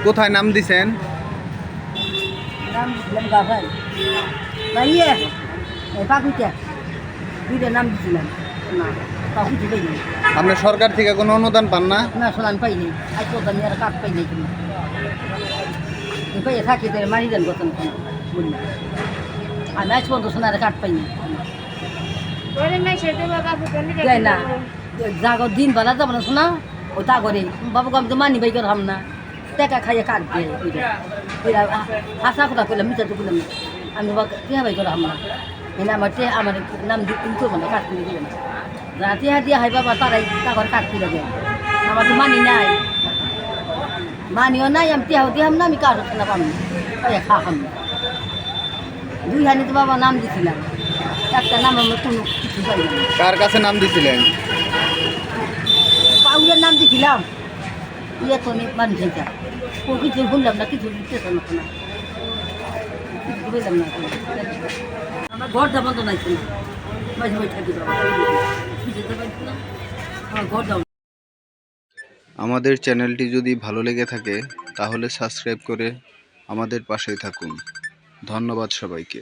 কোথায় নাম দিছেন? নাম দিছিলাম গাছাই ভাইয়ে পাকুইটা দুইটা নাম দিছিলাম না তাও কিছু পাইনি। আপনার সরকার থেকে কোনো অনুদান পান না? না শোনান পাইনি আজ কোথাও আর কাঠ পাই নাই তুমি পাইয়ে থাকি তাহলে মারি দেন কথা বললি আমি আজ পর্যন্ত শোনার কাঠ পাইনি না জাগর দিন বেলা যাবো না শোনা ও তা করে বাবুকে আমি তো মানি বাই করলাম না টাকা খাইয়ে কাঠ দিয়ে হাসা কথা করলাম মিটার তো করলাম না আমি টিয়া বাই করলাম না এনে আমার আমার নাম করবো না কাঠ করে দিবে না যারা টিয়া দিয়ে হাই বাবা তারাই তারপর কাঠ করে দেয় আমার তো মানি নাই মানিও নাই আমি টিয়াও দিলাম না আমি কাঠ না পাম না খাওয়াম না দুই হানি তো বাবা নাম দিছিলাম একটা নাম আমরা কোনো কিছু পাই না। কার কাছে নাম দিছিলেন? পাউলের নাম দিছিলাম ইয়ে তো মানুষ এটা ও কিছু শুনলাম না কিছু দিতেছে না কিছু বললাম না আমার ঘরটা বন্ধ নাই ছিল মাঝে মাঝে থাকি আমার ঘর দাও। আমাদের চ্যানেলটি যদি ভালো লেগে থাকে তাহলে সাবস্ক্রাইব করে আমাদের পাশেই থাকুন। ধন্যবাদ সবাইকে।